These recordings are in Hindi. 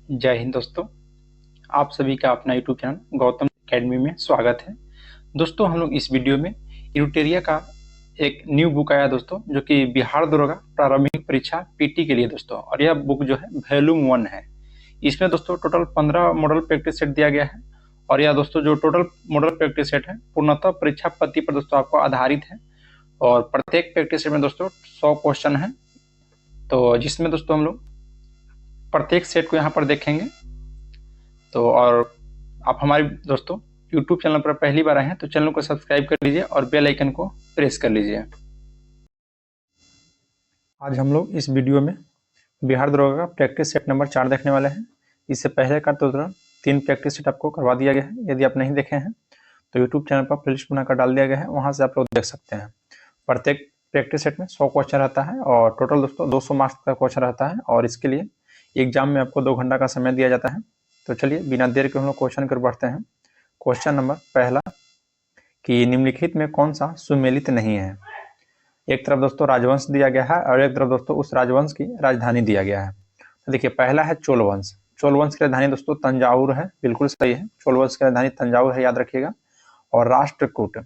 जय हिंद दोस्तों। आप सभी का अपना यूट्यूब चैनल गौतम एकेडमी में स्वागत है। दोस्तों हम लोग इस वीडियो में यूटेरिया का एक न्यू बुक आया दोस्तों, जो कि बिहार दरोगा प्रारंभिक परीक्षा पीटी के लिए दोस्तों, और यह बुक जो है वॉल्यूम 1 है। इसमें दोस्तों टोटल 15 मॉडल प्रैक्टिस सेट दिया गया है, और यह दोस्तों जो टोटल मॉडल प्रैक्टिस सेट है पूर्णतः परीक्षा पद्धति पर दोस्तों आपको आधारित है, और प्रत्येक प्रैक्टिस सेट में दोस्तों 100 क्वेश्चन है। तो जिसमें दोस्तों हम लोग प्रत्येक सेट को यहाँ पर देखेंगे। तो और आप हमारे दोस्तों YouTube चैनल पर पहली बार आए हैं तो चैनल को सब्सक्राइब कर लीजिए और बेल आइकन को प्रेस कर लीजिए। आज हम लोग इस वीडियो में बिहार दरोगा का प्रैक्टिस सेट नंबर 4 देखने वाले हैं। इससे पहले का तो 3 प्रैक्टिस सेट आपको करवा दिया गया है। यदि आप नहीं देखे हैं तो YouTube चैनल पर प्लेलिस्ट बनाकर डाल दिया गया है, वहाँ से आप लोग देख सकते हैं। प्रत्येक प्रैक्टिस सेट में 100 क्वेश्चन रहता है और टोटल दोस्तों 200 मार्क्स का क्वेश्चन रहता है, और इसके लिए एग्जाम में आपको 2 घंटा का समय दिया जाता है। तो चलिए बिना देर के हम लोग क्वेश्चन कर बढ़ते हैं। क्वेश्चन नंबर पहला कि निम्नलिखित में कौन सा सुमेलित नहीं है। एक तरफ दोस्तों राजवंश दिया गया है और एक तरफ दोस्तों उस राजवंश की राजधानी दिया गया है। तो देखिए पहला है चोल वंश। चोल वंश की राजधानी दोस्तों तंजावुर है, बिल्कुल सही है। चोल वंश की राजधानी तंजावुर है, याद रखिएगा। और राष्ट्रकूट,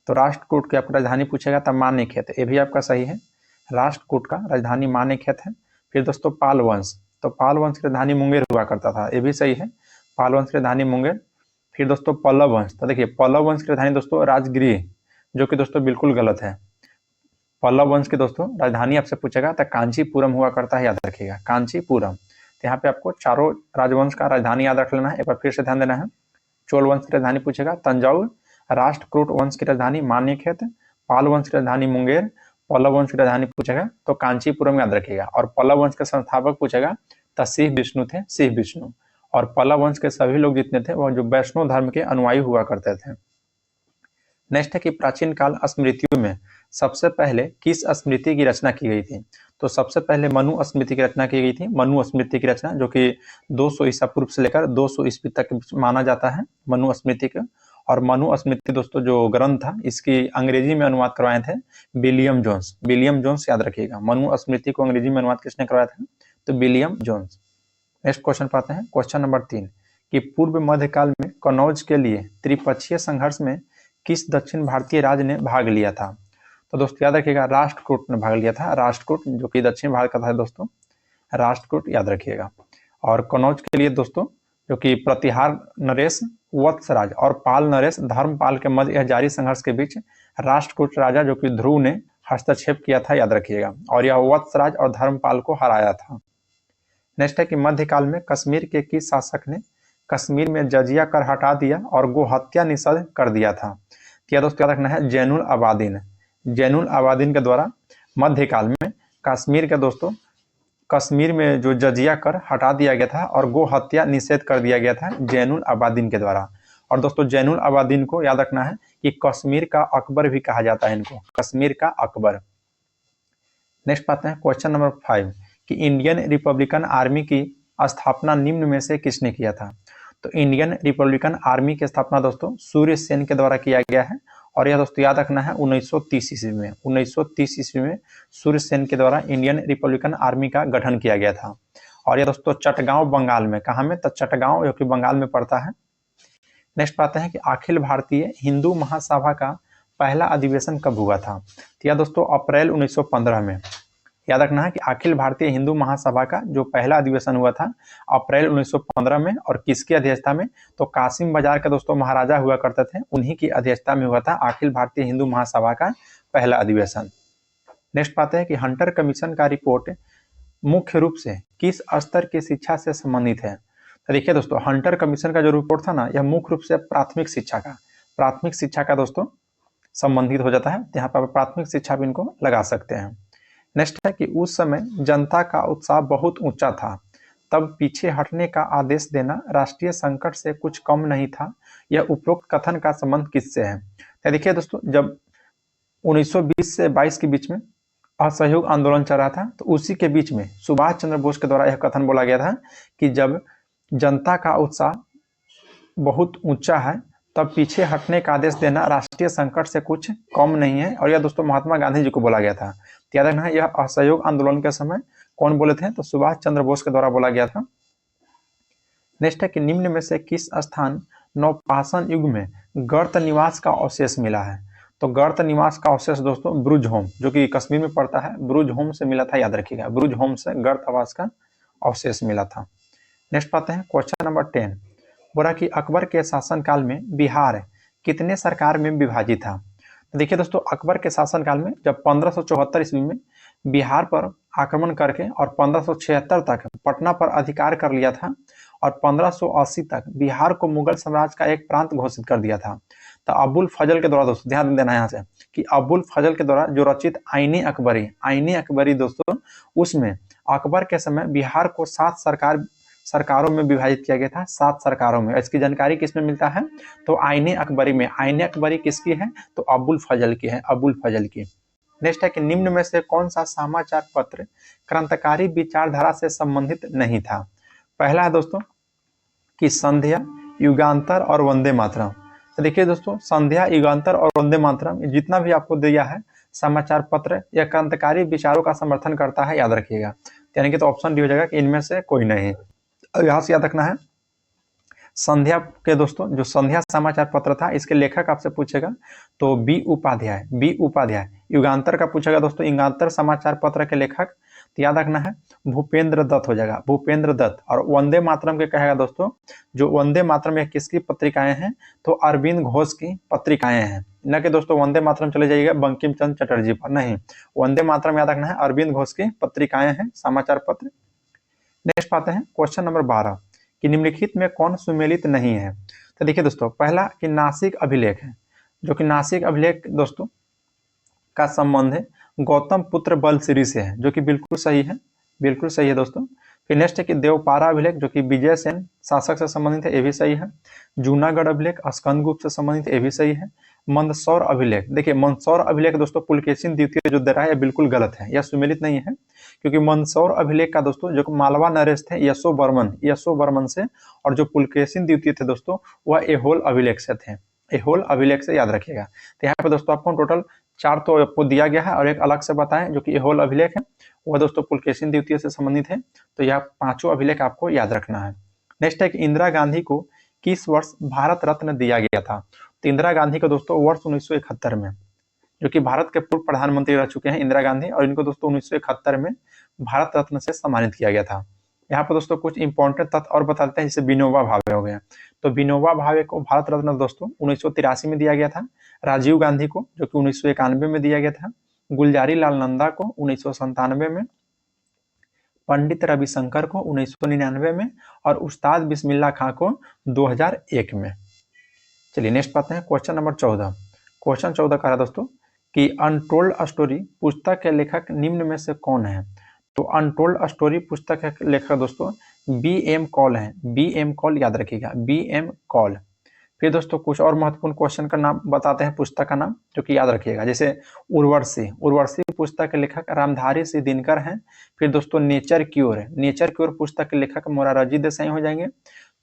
तो राष्ट्रकूट की आपको राजधानी पूछेगा तब मान्यखेत, ये भी आपका सही है। राष्ट्रकूट का राजधानी मान्यखेत है। फिर दोस्तों पाल वंश, तो पाल वंश की राजधानी मुंगेर हुआ करता था, ये भी सही है। पाल वंश की राजधानी मुंगेर। फिर दोस्तों पल्लव वंश, तो देखिए पल्लव वंश की राजधानी दोस्तों राजगृह, जो कि दोस्तों बिल्कुल गलत है। पल्लव वंश की दोस्तों राजधानी आपसे पूछेगा तो कांचीपुरम हुआ करता है, याद रखिएगा कांचीपुरम। तो यहाँ पे आपको चारों राजवंश का राजधानी याद रख लेना है, एक बार फिर से ध्यान देना है। चोल वंश की राजधानी पूछेगा तंजावुर, राष्ट्रकूट वंश की राजधानी मान्यखेत, पाल वंश की राजधानी मुंगेर, पल्लव वंश की राजधानी पूछेगा तो कांचीपुरम याद रखिएगा। और पल्लव वंश के संस्थापक पूछेगा तो शिव विष्णु थे, शिव विष्णु। और पल्लव वंश के सभी लोग जितने थे वो जो वैष्णव धर्म के अनुयायी हुआ करते थे। नेक्स्ट है कि प्राचीन काल स्मृतियों में सबसे पहले किस स्मृति की रचना की गई थी। तो सबसे पहले मनु स्मृति की रचना की गई थी। मनु स्मृति की रचना जो कि 200 ईसा पूर्व से लेकर 200 ईस्वी तक माना जाता है मनु स्मृति का। और मनु स्मृति दोस्तों जो ग्रंथ था इसकी अंग्रेजी में अनुवाद करवाए थे विलियम जोन्स। विलियम जोन्स याद रखिएगा, मनु स्मृति को अंग्रेजी में अनुवाद किसने करवाया था, तो विलियम जोन्स। नेक्स्ट क्वेश्चन पाते हैं, क्वेश्चन नंबर 3 कि पूर्व मध्यकाल में कनौज के लिए त्रिपक्षीय संघर्ष में किस दक्षिण भारतीय राज्य ने भाग लिया था। तो दोस्तों याद रखिएगा राष्ट्रकूट ने भाग लिया था, राष्ट्रकूट जो कि दक्षिण भारत का था दोस्तों, राष्ट्रकूट याद रखिएगा। और कनौज के लिए दोस्तों जो कि प्रतिहार नरेश वत्सराज और पाल नरेश धर्मपाल के मध्य यह जारी संघर्ष के बीच राष्ट्रकूट राजा जो कि ध्रुव ने हस्तक्षेप किया था, याद रखिएगा, और यह वत्सराज और धर्मपाल को हराया था। नेक्स्ट है कि मध्यकाल में कश्मीर के किस शासक ने कश्मीर में जजिया कर हटा दिया और गो हत्या निषेध कर दिया था। तो यह दोस्तों याद रखना है जैनुल आबादीन। जैनुल आबादीन के द्वारा मध्यकाल में कश्मीर के दोस्तों कश्मीर में जो जजिया कर हटा दिया गया था और गो हत्या निषेध कर दिया गया था जैनुल आबादीन के द्वारा। और दोस्तों जैनुल आबादीन को याद रखना है कि कश्मीर का अकबर भी कहा जाता है इनको, कश्मीर का अकबर। नेक्स्ट पाते हैं क्वेश्चन नंबर 5 कि इंडियन रिपब्लिकन आर्मी की स्थापना निम्न में से किसने किया था। तो इंडियन रिपब्लिकन आर्मी की स्थापना दोस्तों सूर्य सेन के द्वारा किया गया है, और यह दोस्तों याद रखना है 1930 ईस्वी में। 1930 ईस्वी में सूर्य सेन के द्वारा इंडियन रिपब्लिकन आर्मी का गठन किया गया था। और यह दोस्तों चटगांव बंगाल में, कहाँ में, तो चटगांव जो कि बंगाल में पड़ता है। नेक्स्ट पाते हैं कि अखिल भारतीय हिंदू महासभा का पहला अधिवेशन कब हुआ था। तो यह दोस्तों अप्रैल 1915 में। याद रखना है कि अखिल भारतीय हिंदू महासभा का जो पहला अधिवेशन हुआ था अप्रैल 1915 में, और किसकी अध्यक्षता में, तो कासिम बाजार के दोस्तों महाराजा हुआ करते थे, उन्हीं की अध्यक्षता में हुआ था अखिल भारतीय हिंदू महासभा का पहला अधिवेशन। नेक्स्ट पाते हैं कि हंटर कमीशन का रिपोर्ट मुख्य रूप से किस स्तर की शिक्षा से संबंधित है। तो देखिए दोस्तों हंटर कमीशन का जो रिपोर्ट था ना, यह मुख्य रूप से प्राथमिक शिक्षा का दोस्तों संबंधित हो जाता है। यहाँ पर प्राथमिक शिक्षा भी इनको लगा सकते हैं। नेक्स्ट है कि उस समय जनता का उत्साह बहुत ऊंचा था, तब पीछे हटने का आदेश देना राष्ट्रीय संकट से कुछ कम नहीं था। यह उपरोक्त कथन का संबंध किससे है। तो देखिए दोस्तों जब 1920 से 22 के बीच में असहयोग आंदोलन चल रहा था, तो उसी के बीच में सुभाष चंद्र बोस के द्वारा यह कथन बोला गया था कि जब जनता का उत्साह बहुत ऊंचा है तब पीछे हटने का आदेश देना राष्ट्रीय संकट से कुछ कम नहीं है। और यह दोस्तों महात्मा गांधी जी को बोला गया था। याद रखना है यह असहयोग आंदोलन के समय कौन बोले थे, तो सुभाष चंद्र बोस के द्वारा बोला गया था। नेक्स्ट है कि निम्न में से किस स्थान नवपाषाण युग में गर्त निवास का अवशेष मिला है। तो गर्त निवास का अवशेष दोस्तों ब्रुज होम, जो कि कश्मीर में पड़ता है, ब्रुज होम से मिला था, याद रखिएगा, ब्रुज होम से गर्त आवास का अवशेष मिला था। नेक्स्ट पाते हैं क्वेश्चन नंबर 10। बोला कि अकबर के शासनकाल में बिहार कितने सरकार में विभाजित था। तो देखिए दोस्तों, अकबर के शासनकाल में जब 1574 ईस्वी में बिहार पर आक्रमण करके और 1576 तक पटना पर अधिकार कर लिया था और 1580 तक बिहार को मुगल साम्राज्य का एक प्रांत घोषित कर दिया था। तो अबुल फजल के द्वारा, दोस्तों ध्यान देना यहाँ से कि अबुल फजल के द्वारा जो रचित आईने अकबरी दोस्तों, उसमें अकबर के समय बिहार को 7 सरकारों में विभाजित किया गया था, 7 सरकारों में। इसकी जानकारी किसमें मिलता है, तो आईने अकबरी में। आईने अकबरी किसकी है, तो अबुल फजल की है, अबुल फजल की। नेक्स्ट है कि निम्न में से कौन सा समाचार पत्र क्रांतिकारी विचारधारा से संबंधित नहीं था। पहला है दोस्तों कि संध्या, युगांतर और वंदे मातरम। तो देखिए दोस्तों, संध्या, युगांतर और वंदे मातरम जितना भी आपको दिया है समाचार पत्र या क्रांतिकारी विचारों का समर्थन करता है, याद रखिएगा। यानी कि तो ऑप्शन डी हो जाएगा कि इनमें से कोई नहीं। यहाँ से याद रखना है संध्या के दोस्तों, जो संध्या समाचार पत्र था, इसके लेखक आपसे पूछेगा तो बी उपाध्याय। युगांतर का पूछेगा दोस्तों, युगांतर समाचार पत्र के लेखक, तो याद रखना है भूपेंद्र दत्त हो जाएगा, भूपेंद्र दत्त। और वंदे मातरम के कहेगा दोस्तों, जो वंदे मातरम यह किसकी पत्रिकाएं हैं, तो अरविंद घोष की पत्रिकाएं हैं। न कि दोस्तों वंदे मातरम चले जाइएगा बंकिम चंद्र चटर्जी पर, नहीं, वंदे मातरम याद रखना है अरविंद घोष की पत्रिकाएं हैं, समाचार पत्र। नेक्स्ट पाते हैं क्वेश्चन नंबर 12 कि निम्नलिखित में कौन सुमेलित नहीं है। तो देखिए दोस्तों, पहला कि नासिक अभिलेख है, जो कि नासिक अभिलेख दोस्तों का संबंध है गौतम पुत्र बलश्री से है, जो कि बिल्कुल सही है दोस्तों। फिर नेक्स्ट है कि देवपारा अभिलेख, जो कि विजय सेन शासक से संबंधित है, ये भी सही है। जूनागढ़ अभिलेख स्कंदगुप्त से संबंधित है, ये भी सही है। मंदसौर अभिलेख, देखिए मंदसौर अभिलेख दोस्तों पुलकेशिन द्वितीय जो दे रहा है, यह बिल्कुल गलत है, यह सुमेलित नहीं है, क्योंकि मंदसौर अभिलेख का दोस्तों जो मालवा नरेश थे यशो बर्मन से, और जो पुलकेशिन द्वितीय थे दोस्तों वह एहोल अभिलेख से थे, एहोल अभिलेख से, याद रखिएगा। तो यहाँ पे दोस्तों आपको टोटल 4 तो आपको दिया गया है और एक अलग से बताएं, जो कि एहोल अभिलेख है, वह दोस्तों पुलकेशिन द्वितीय से संबंधित है। तो यह 5 अभिलेख आपको याद रखना है। नेक्स्ट है कि इंदिरा गांधी को किस वर्ष भारत रत्न दिया गया था। तो इंदिरा गांधी को दोस्तों वर्ष 1971 में, जो कि भारत के पूर्व प्रधानमंत्री रह चुके हैं इंदिरा गांधी, और इनको दोस्तों 1971 में भारत रत्न से सम्मानित किया गया था। यहाँ पर दोस्तों कुछ इंपॉर्टेंट तथ्य और बताते हैं, जैसे विनोबा भावे हो गए। तो विनोबा भावे को भारत रत्न दोस्तों 1983 में दिया गया था। राजीव गांधी को, जो कि 1991 में दिया गया था। गुलजारी लाल नंदा को 1997 में, पंडित रविशंकर को 1999 में, और उस्ताद बिस्मिल्लाह खां को 2001 में। चलिए नेक्स्ट पाते हैं क्वेश्चन नंबर 14। क्वेश्चन 14 कह रहा है दोस्तों कि अनटोल्ड स्टोरी पुस्तक के लेखक निम्न में से कौन है। तो अनटोल्ड स्टोरी पुस्तक के लेखक दोस्तों B.M. कॉल है, B.M. कॉल, याद रखिएगा, B.M. कॉल। फिर दोस्तों कुछ और महत्वपूर्ण क्वेश्चन का नाम बताते हैं, पुस्तक का नाम, जो कि याद रखिएगा, जैसे उर्वशी पुस्तक के लेखक रामधारी सिंह दिनकर हैं। फिर दोस्तों नेचर क्योर पुस्तक के लेखक मोरारजी देसाई हो जाएंगे।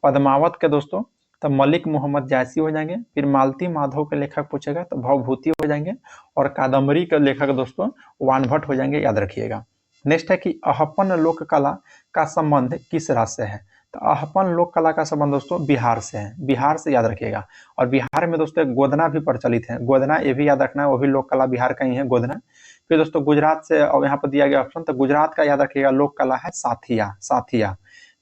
पद्मावत के दोस्तों तो मलिक मोहम्मद जायसी हो जाएंगे। फिर मालती माधव के लेखक पूछेगा तो भवभूति हो जाएंगे, और कादम्बरी के लेखक दोस्तों वानभट्ट हो जाएंगे, याद रखिएगा। नेक्स्ट है कि अहपन लोक कला का संबंध किस राज्य से है। तो अहपन लोक कला का संबंध दोस्तों बिहार से है, बिहार से, याद रखिएगा। और बिहार में दोस्तों गोदना भी प्रचलित है, गोदना, ये भी याद रखना है, वो भी लोक कला बिहार का ही है, गोदना। फिर दोस्तों गुजरात से, और यहाँ पर दिया गया ऑप्शन, तो गुजरात का याद रखिएगा लोक कला है साथिया।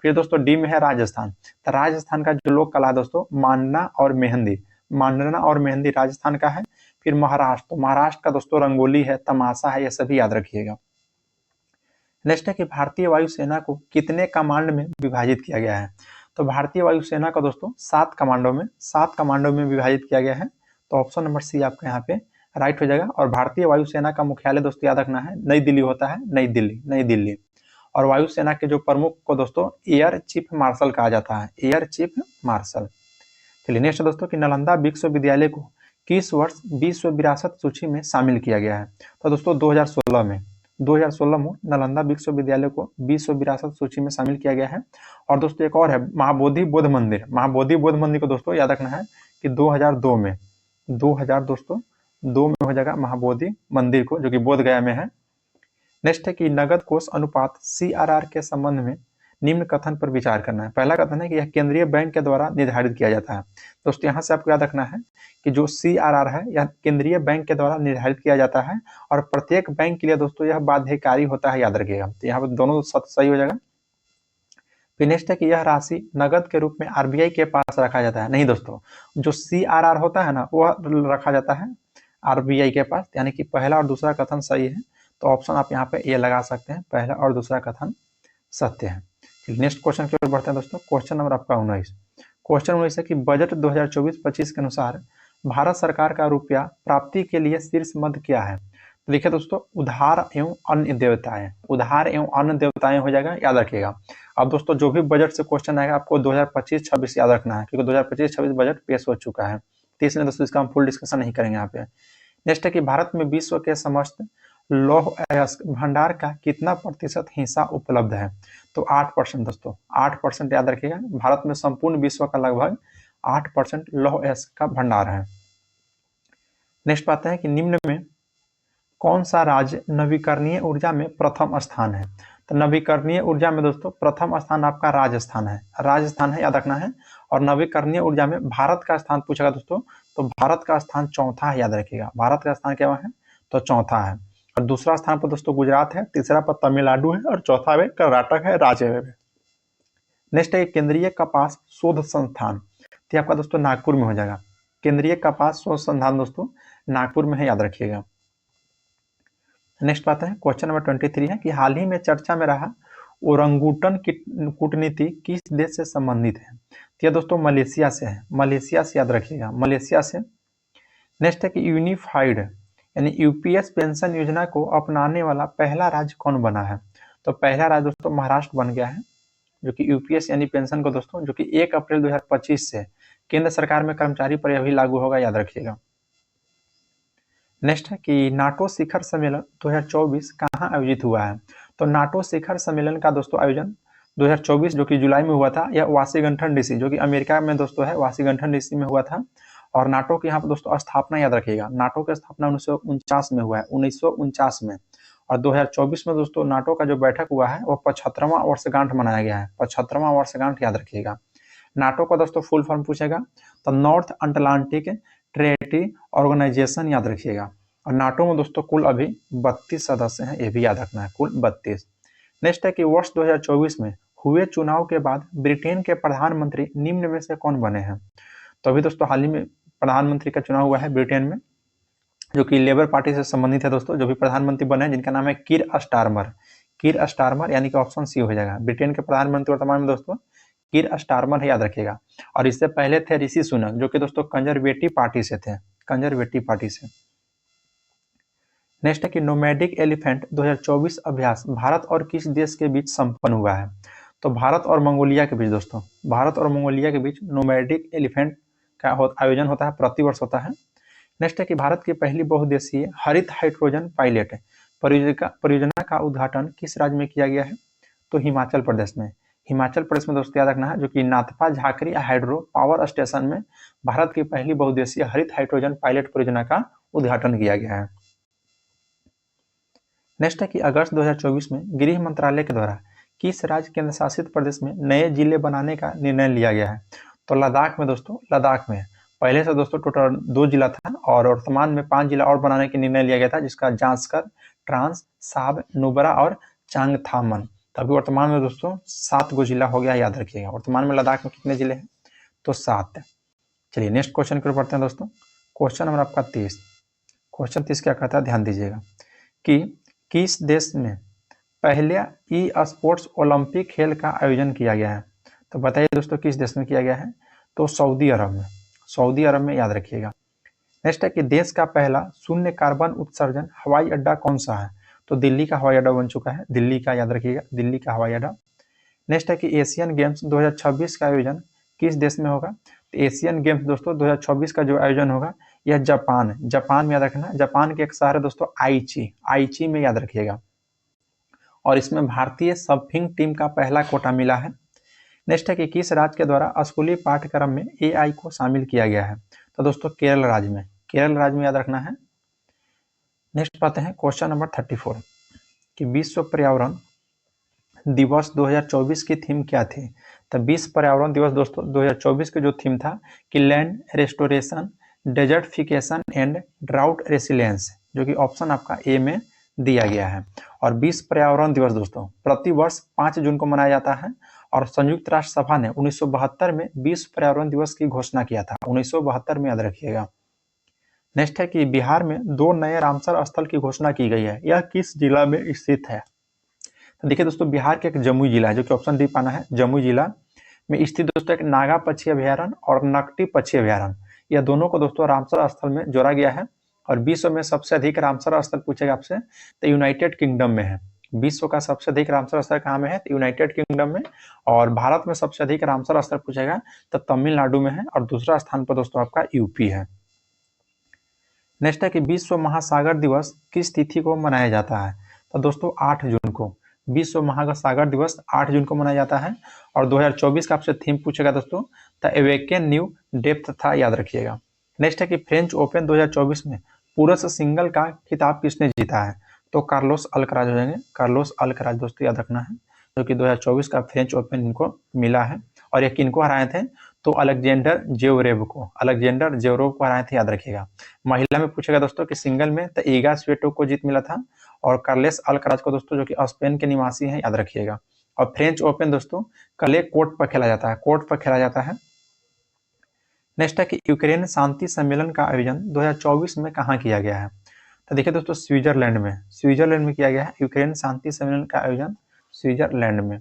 फिर दोस्तों डी में है राजस्थान, तो राजस्थान का जो लोक कला है दोस्तों मांडना और मेहंदी राजस्थान का है। फिर महाराष्ट्र, तो महाराष्ट्र का दोस्तों रंगोली है, तमाशा है, ये सभी याद रखिएगा। नेक्स्ट है कि भारतीय वायुसेना को कितने कमांड में विभाजित किया गया है। तो भारतीय वायुसेना का दोस्तों 7 कमांडों में विभाजित किया गया है। तो ऑप्शन नंबर सी आपका यहाँ पे राइट हो जाएगा। और भारतीय वायुसेना का मुख्यालय दोस्तों याद रखना है नई दिल्ली होता है, नई दिल्ली। और वायुसेना के जो प्रमुख को दोस्तों एयर चीफ मार्शल कहा जाता है, एयर चीफ मार्शल। चलिए नेक्स्ट दोस्तों कि नालंदा विश्वविद्यालय को किस वर्ष विश्व विरासत सूची में शामिल किया गया है। तो दोस्तों 2016 में नालंदा विश्वविद्यालय को विश्व विरासत सूची में शामिल किया गया है। और दोस्तों एक और है महाबोधि बोध मंदिर को दोस्तों याद रखना है कि 2002 में हो जाएगा महाबोधि मंदिर को, जो कि बोध गया में है। नेक्स्ट है कि नगद कोष अनुपात CRR के संबंध में निम्न कथन पर विचार करना है। पहला कथन है कि यह केंद्रीय बैंक के द्वारा निर्धारित किया जाता है। दोस्तों यहाँ से आपको याद रखना है कि जो CRR है यह केंद्रीय बैंक के द्वारा निर्धारित किया जाता है और प्रत्येक बैंक के लिए दोस्तों यह बाध्यकारी होता है, याद रखिएगा। तो यहाँ पर दोनों सही हो जाएगा। फिर नेक्स्ट है कि यह राशि नगद के रूप में RBI के पास रखा जाता है। नहीं दोस्तों, जो CRR होता है ना वह रखा जाता है RBI के पास, यानी कि पहला और दूसरा कथन सही है। तो ऑप्शन आप यहाँ पे ये लगा सकते हैं, पहला और दूसरा कथन सत्य है। चलिए नेक्स्ट क्वेश्चन की ओर बढ़ते हैं दोस्तों। क्वेश्चन नंबर आपका 19। क्वेश्चन 19 है कि बजट 2024-25 के अनुसार भारत सरकार का रुपया प्राप्ति के लिए शीर्ष मद क्या है? तो देखिए दोस्तों, उधार एवं अन्य देवताएं, उधार एवं अन्य देवताएं हो जाएगा, याद रखिएगा। अब दोस्तों जो भी बजट से क्वेश्चन आएगा आपको 2025-26 याद रखना है, क्योंकि 2025-26 बजट पेश हो चुका है, तो इसलिए दोस्तों इसका हम फुल डिस्कशन नहीं करेंगे यहाँ पे। नेक्स्ट है कि भारत में विश्व के समस्त लौह अयस्क भंडार का कितना प्रतिशत हिस्सा उपलब्ध है? तो 8% दोस्तों, 8% याद रखिएगा। भारत में संपूर्ण विश्व का लगभग 8% लौह अयस्क का भंडार है। नेक्स्ट बात है कि निम्न में कौन सा राज्य नवीकरणीय ऊर्जा में प्रथम स्थान है? तो नवीकरणीय ऊर्जा में दोस्तों प्रथम स्थान आपका राजस्थान है, राजस्थान है, याद रखना है। और नवीकरणीय ऊर्जा में भारत का स्थान पूछेगा दोस्तों, तो भारत का स्थान चौथा है, याद रखिएगा। भारत का स्थान क्या है? तो चौथा है। और दूसरा स्थान पर दोस्तों गुजरात है, तीसरा पर तमिलनाडु है और चौथा में कर्नाटक है, राज्य है। नेक्स्ट है केंद्रीय कपास शोध संस्थान, तो आपका दोस्तों नागपुर में हो जाएगा। केंद्रीय कपास शोध संस्थान दोस्तों नागपुर में है, याद रखिएगा। नेक्स्ट बात है क्वेश्चन नंबर 23 है कि हाल ही में चर्चा में रहा ओरंगुटन की कूटनीति किस देश से संबंधित है? तो यह दोस्तों मलेशिया से है, मलेशिया से, याद रखिएगा, मलेशिया से। नेक्स्ट है कि यूनिफाइड यानी UPS पेंशन योजना को अपनाने वाला पहला राज्य कौन बना है? तो पहला राज्य दोस्तों महाराष्ट्र बन गया है, जो कि UPS यानी पेंशन को दोस्तों, जो कि 1 अप्रैल 2025 से केंद्र सरकार में कर्मचारी पर यह भी लागू होगा, याद रखिएगा। नेक्स्ट है कि नाटो शिखर सम्मेलन 2024 कहाँ आयोजित हुआ है? तो नाटो शिखर सम्मेलन का दोस्तों आयोजन 2024 जो कि जुलाई में हुआ था, यह वाशिंगटन DC जो कि अमेरिका में दोस्तों है, वाशिंगटन DC में हुआ था। और नाटो की यहाँ पर दोस्तों स्थापना, याद रखिएगा, नाटो की स्थापना 1949 में हुआ है, 1949 में। और 2024 में दोस्तों नाटो का जो बैठक हुआ है वो 75वां वर्षगांठ मनाया गया है, 75वां वर्षगांठ, याद रखिएगा। नाटो का दोस्तों फुल फॉर्म पूछेगा तो नॉर्थ अटलांटिक ट्रेटी ऑर्गेनाइजेशन, याद रखिएगा। और नाटो में दोस्तों कुल अभी 32 सदस्य हैं, ये भी याद रखना है, कुल 32। नेक्स्ट है कि वर्ष 2024 में हुए चुनाव के बाद ब्रिटेन के प्रधानमंत्री निम्न में से कौन बने हैं? तो अभी दोस्तों हाल ही में प्रधानमंत्री का चुनाव हुआ है ब्रिटेन में, जो कि लेबर पार्टी से संबंधित है दोस्तों। जो भी प्रधानमंत्री बने हैं जिनका नाम है कीर स्टारमर, कीर स्टारमर, यानी कि ऑप्शन सी हो जाएगा। ब्रिटेन के प्रधानमंत्री वर्तमान में दोस्तों कीर स्टारमर है, याद रखिएगा। और इससे पहले थे ऋषि सुनक, जो कि दोस्तों कंजर्वेटिव पार्टी से थे, कंजर्वेटिव पार्टी से। नेक्स्ट है कि नोमैडिक एलिफेंट 2024 अभ्यास भारत और किस देश के बीच संपन्न हुआ है? तो भारत और मंगोलिया के बीच दोस्तों, भारत और मंगोलिया के बीच नोमैडिक एलिफेंट का आयोजन होता है, प्रतिवर्ष होता है। नेक्स्ट है कि भारत की पहली बहुउद्देशीय हरित हाइड्रोजन पायलट परियोजना का उद्घाटन किस राज्य में किया गया है? तो हिमाचल प्रदेश में, हिमाचल प्रदेश में दोस्तों याद रखना है, जो कि Nathpa Jhakri hydro power station में भारत की पहली बहुउद्देशीय हरित हाइड्रोजन पायलट परियोजना का उद्घाटन किया गया है। नेक्स्ट है कि अगस्त 2024 में गृह मंत्रालय के द्वारा किस राज्य केंद्र शासित प्रदेश में नए जिले बनाने का निर्णय लिया गया है? तो लद्दाख में दोस्तों, लद्दाख में। पहले से दोस्तों टोटल 2 जिला था और वर्तमान में 5 जिला और बनाने का निर्णय लिया गया था, जिसका जांस्कर, ट्रांस, साब, नुब्रा और चांगथामन। तभी वर्तमान में दोस्तों 7 गो जिला हो गया, याद रखिएगा। वर्तमान में लद्दाख में कितने जिले हैं? तो 7। चलिए नेक्स्ट क्वेश्चन की ओर बढ़ते हैं दोस्तों। क्वेश्चन नंबर आपका 30। क्वेश्चन 30 क्या कहता है, ध्यान दीजिएगा कि किस देश में पहले ई स्पोर्ट्स ओलंपिक खेल का आयोजन किया गया है? तो बताइए दोस्तों किस देश में किया गया है? तो सऊदी अरब में, सऊदी अरब में, याद रखिएगा। नेक्स्ट है कि देश का पहला शून्य कार्बन उत्सर्जन हवाई अड्डा कौन सा है? तो दिल्ली का हवाई अड्डा बन चुका है, दिल्ली का, याद रखिएगा, दिल्ली का हवाई अड्डा। नेक्स्ट है कि एशियन गेम्स 2026 का आयोजन किस देश में होगा? तो एशियन गेम्स दोस्तों 2026 का जो आयोजन होगा यह जापान, जापान में, याद रखना। जापान के एक शहर है दोस्तों आईची, आईची में, याद रखिएगा। और इसमें भारतीय सर्फिंग टीम का पहला कोटा मिला है। नेक्स्ट है कि किस राज्य के द्वारा स्कूली पाठ्यक्रम में AI को शामिल किया गया है? तो दोस्तों केरल राज्य में, केरल राज्य में, याद रखना है। नेक्स्ट पाते हैं क्वेश्चन नंबर 34 कि विश्व पर्यावरण दिवस 2024 की थीम क्या थी? तो विश्व पर्यावरण दिवस दोस्तों 2024 की जो थीम था कि land restoration, desertification and drought resilience, जो कि ऑप्शन आपका ए में दिया गया है। और विश्व पर्यावरण दिवस दोस्तों प्रतिवर्ष 5 जून को मनाया जाता है और संयुक्त राष्ट्र सभा ने 1972 में विश्व पर्यावरण दिवस की घोषणा किया था। 1972 में याद रखिएगा। नेक्स्ट है कि बिहार में 2 नए रामसर स्थल की घोषणा की गई है, यह किस जिला में स्थित है? तो देखिए दोस्तों बिहार के एक जमुई जिला है, जो कि ऑप्शन डी पाना है। जमुई जिला में स्थित दोस्तों एक नागा पक्षी अभ्यारण्य और नकटी पक्षी अभ्यारण्य, यह दोनों को दोस्तों रामसर स्थल में जोड़ा गया है। और विश्व में सबसे अधिक रामसर स्थल पूछेगा आपसे तो यूनाइटेड किंगडम में है। विश्व का सबसे अधिक रामसर स्थल कहाँ में है? तो यूनाइटेड किंगडम में। और भारत में सबसे अधिक रामसर स्थल पूछेगा तो तमिलनाडु में है और दूसरा स्थान पर दोस्तों आपका यूपी है। नेक्स्ट है कि विश्व महासागर दिवस किस तिथि को मनाया जाता है? तो दोस्तों 8 जून को विश्व महासागर दिवस 8 जून को मनाया जाता है। और 2024 का आपसे थीम पूछेगा दोस्तों तो एवेकन न्यू डेप्थ था, याद रखिएगा। नेक्स्ट है कि फ्रेंच ओपन 2024 में पुरुष सिंगल का खिताब किसने जीता है? तो कार्लोस अल्कराज हो जाएंगे। कार्लोस अल्कराज दोस्तों याद रखना है, जो कि 2024 का फ्रेंच ओपन इनको मिला है। और ये किनको हराए थे? तो अलेक्जेंडर जेवरेव को हराए थे, याद रखिएगा। महिला में पूछेगा दोस्तों कि सिंगल में तो ईगा स्वीटोक को जीत मिला था और कार्लेस अल्कराज को दोस्तों, जो कि स्पेन के निवासी हैं, याद रखिएगा। और फ्रेंच ओपन दोस्तों क्ले कोर्ट पर खेला जाता है। नेक्स्ट है कि यूक्रेन शांति सम्मेलन का आयोजन 2024 में कहाँ किया गया है? तो देखिए दोस्तों स्विट्जरलैंड में किया गया है यूक्रेन शांति सम्मेलन का आयोजन स्विट्जरलैंड में।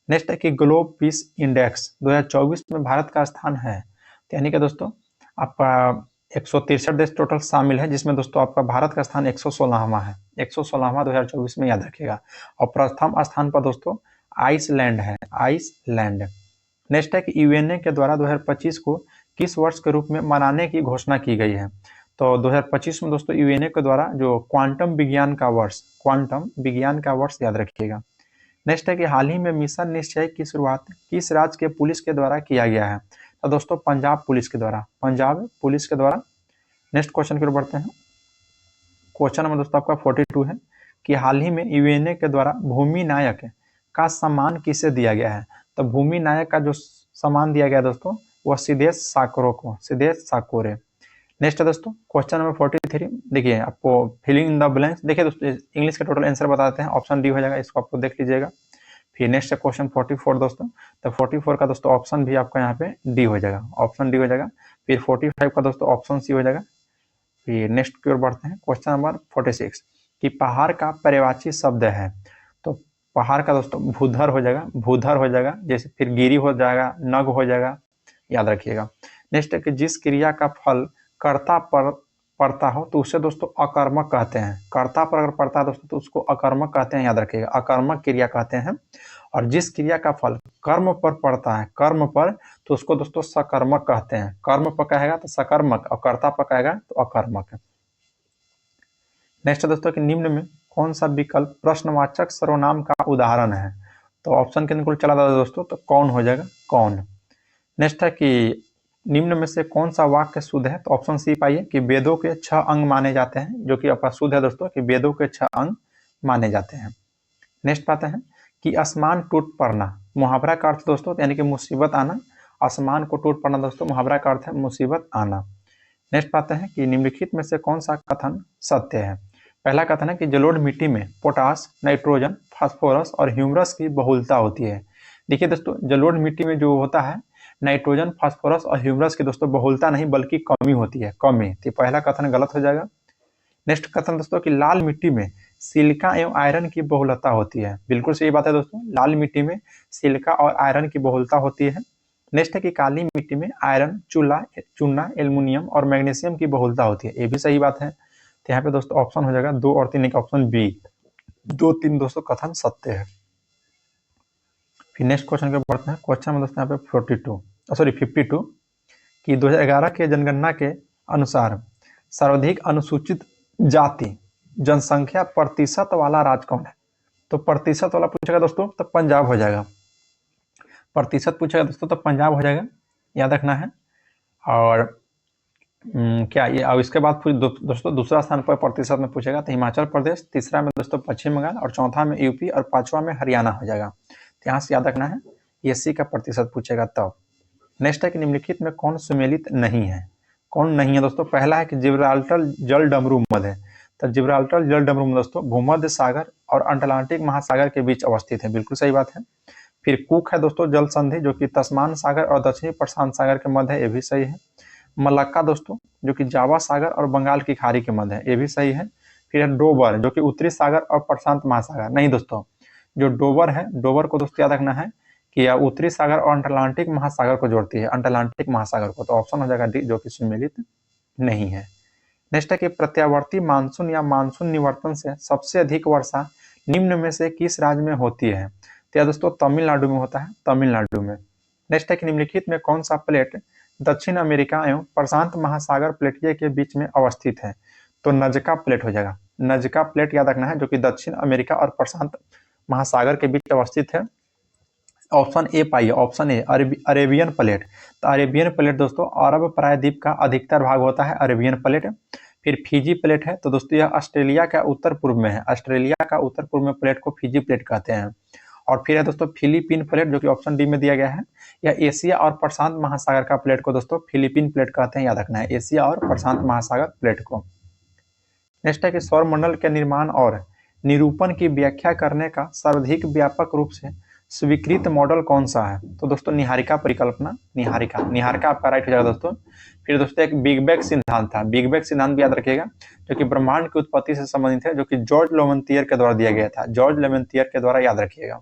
नेक्स्ट है कि ग्लोब पीस इंडेक्स 2024 में भारत का स्थान है, तो यानी कि दोस्तों आपका 163 देश टोटल शामिल है, जिसमें दोस्तों आपका भारत का स्थान 116वां है। 116वां 2024 में, याद रखिएगा। और प्रथम स्थान पर दोस्तों आइसलैंड है, आइसलैंड। नेक्स्ट है कि यूएनए के द्वारा 2025 को किस वर्ष के रूप में मनाने की घोषणा की गई है? तो 2025 में दोस्तों यूएनए के द्वारा जो क्वांटम विज्ञान का वर्ष, याद रखिएगा। नेक्स्ट है कि हाल ही में मिशन निश्चय की शुरुआत किस राज्य के पुलिस के द्वारा किया गया है? तो दोस्तों पंजाब पुलिस के द्वारा। नेक्स्ट क्वेश्चन की ओर बढ़ते हैं। क्वेश्चन नंबर दोस्तों आपका 42 है कि हाल ही में यूएनए के द्वारा भूमि नायक का सम्मान किसे दिया गया है? तो भूमि नायक का जो सम्मान दिया गया दोस्तों वह सिद्धेश साकोरे। नेक्स्ट है दोस्तों क्वेश्चन नंबर 43। देखिए आपको फिलिंग इन द ब्लैंक्स, देखिए दोस्तों इंग्लिश का टोटल आंसर बताते हैं। ऑप्शन डी हो जाएगा, इसको आपको देख लीजिएगा। फिर नेक्स्ट है क्वेश्चन 44 दोस्तों, तो 44 का दोस्तों ऑप्शन भी आपका यहाँ पे डी हो जाएगा। फिर 45 का दोस्तों ऑप्शन सी हो जाएगा। फिर नेक्स्ट की ओर बढ़ते हैं। क्वेश्चन नंबर 46 कि पहाड़ का पर्यायवाची शब्द है? तो पहाड़ का दोस्तों भूधर हो जाएगा। जैसे फिर गिरी हो जाएगा, नग हो जाएगा, याद रखिएगा। नेक्स्ट है कि जिस क्रिया का फल कर्ता पर पड़ता हो तो उसे दोस्तों अकर्मक कहते हैं। कर्ता पर अगर पड़ता है दोस्तों तो उसको अकर्मक कहते हैं, याद रखिएगा। अकर्मक क्रिया कहते हैं। और जिस क्रिया का फल कर्म पर पड़ता है, तो उसको दोस्तों सकर्मक कहते हैं। कर्म पर कहेगा तो सकर्मक और कर्ता पर कहेगा तो अकर्मक। नेक्स्ट है दोस्तों कि निम्न में कौन सा विकल्प प्रश्नवाचक सर्वनाम का उदाहरण है? तो ऑप्शन के अनुकूल चला था दोस्तों, तो कौन हो जाएगा, कौन। नेक्स्ट है कि निम्न में से कौन सा वाक्य शुद्ध है? तो ऑप्शन सी पाइए कि वेदों के 6 अंग माने जाते हैं, जो कि आपका शुद्ध है दोस्तों कि वेदों के 6 अंग माने जाते हैं। नेक्स्ट पाते हैं कि आसमान टूट पड़ना मुहावरा का अर्थ दोस्तों यानी कि मुसीबत आना। आसमान को टूट पड़ना दोस्तों मुहावरा का अर्थ है मुसीबत आना। नेक्स्ट पाते हैं कि निम्नलिखित में से कौन सा कथन सत्य है? पहला कथन है कि जलोढ़ मिट्टी में पोटास, नाइट्रोजन, फास्फोरस और ह्यूमरस की बहुलता होती है। देखिए दोस्तों जलोढ़ मिट्टी में जो होता है नाइट्रोजन, फास्फोरस और ह्यूमरस की दोस्तों बहुलता नहीं बल्कि कमी होती है, कमी। तो पहला कथन गलत हो जाएगा। नेक्स्ट कथन दोस्तों कि लाल मिट्टी में सिलिका एवं आयरन की बहुलता होती है। बिल्कुल सही बात है दोस्तों, लाल मिट्टी में सिलिका और आयरन की बहुलता होती है। नेक्स्ट है कि काली मिट्टी में आयरन, चूना, एल्युमिनियम और मैग्नीशियम की बहुलता होती है। ये भी सही बात है। तो यहाँ पे दोस्तों ऑप्शन हो जाएगा 2 और 3 का ऑप्शन बी। 2, 3 दोस्तों कथन सत्य है। फिर नेक्स्ट क्वेश्चन के बढ़ते हैं। क्वेश्चन में दोस्तों यहाँ पे 52 कि 2011 के जनगणना के अनुसार सर्वाधिक अनुसूचित जाति जनसंख्या प्रतिशत वाला राज्य कौन है? तो प्रतिशत वाला पूछेगा दोस्तों तो पंजाब हो जाएगा। प्रतिशत पूछेगा दोस्तों तो पंजाब हो जाएगा, याद रखना है। और क्या ये अब इसके बाद फिर दोस्तों दूसरा स्थान पर प्रतिशत में पूछेगा तो हिमाचल प्रदेश, तीसरा में दोस्तों पश्चिम बंगाल और चौथा में यूपी और पांचवा में हरियाणा हो जाएगा। तो यहाँ से याद रखना है एससी का प्रतिशत पूछेगा तब। नेक्स्ट है कि निम्नलिखित में कौन सुमेलित नहीं है। कौन नहीं है दोस्तों, पहला है कि जिब्राल्टर जल डमरू मध्य है। तो जिब्राल्टर जल डमरू दोस्तों भूमध्य सागर और अटलांटिक महासागर के बीच अवस्थित है, बिल्कुल सही बात है। फिर कुक है दोस्तों जल संधि जो कि तस्मान सागर और दक्षिणी प्रशांत सागर के मध्य है, ये भी सही है। मलक्का दोस्तों जो कि जावा सागर और बंगाल की खाड़ी के मध्य है, ये भी सही है। फिर है डोबर जो कि उत्तरी सागर और प्रशांत महासागर, नहीं दोस्तों, जो डोबर है, डोबर को दोस्तों याद रखना है कि यह उत्तरी सागर और अटलांटिक महासागर को जोड़ती है, अटलांटिक महासागर को। तो ऑप्शन हो जाएगा डी जो कि सुमेलित नहीं है। नेक्स्ट है कि प्रत्यावर्ती मानसून या मानसून निवर्तन से सबसे अधिक वर्षा निम्न में से किस राज्य में होती है। तो दोस्तों तमिलनाडु में होता है, तमिलनाडु में। नेक्स्ट है कि निम्नलिखित में कौन सा प्लेट दक्षिण अमेरिका एवं प्रशांत महासागर प्लेटिये के बीच में अवस्थित है। तो नजका प्लेट हो जाएगा, नजका प्लेट याद रखना है जो कि दक्षिण अमेरिका और प्रशांत महासागर के बीच अवस्थित है। ऑप्शन ए पाइए, ऑप्शन ए अरेबियन प्लेट। तो अरेबियन प्लेट दोस्तों अरब प्रायद्वीप का अधिकतर भाग होता है अरेबियन प्लेट। फिर फिजी प्लेट है, तो दोस्तों यह ऑस्ट्रेलिया का उत्तर पूर्व में है, ऑस्ट्रेलिया का उत्तर पूर्व में प्लेट को फिजी प्लेट कहते हैं। और फिर है दोस्तों फिलीपीन प्लेट जो कि ऑप्शन डी में दिया गया है। यह एशिया और प्रशांत महासागर का प्लेट को दोस्तों फिलीपीन प्लेट कहते हैं, याद रखना है, एशिया और प्रशांत महासागर प्लेट को। नेक्स्ट है कि सौरमंडल के निर्माण और निरूपण की व्याख्या करने का सर्वाधिक व्यापक रूप से स्वीकृत मॉडल कौन सा है। तो दोस्तों निहारिका परिकल्पना, निहारिका आपका राइट हो जाएगा दोस्तों। फिर दोस्तों एक बिग बैंग सिद्धांत था, बिग बैंग सिद्धांत भी याद रखिएगा जो कि ब्रह्मांड की उत्पत्ति से संबंधित है, जो कि जॉर्ज लेमेंतियर के द्वारा दिया गया था, जॉर्ज लेमेंतियर के द्वारा याद रखिएगा।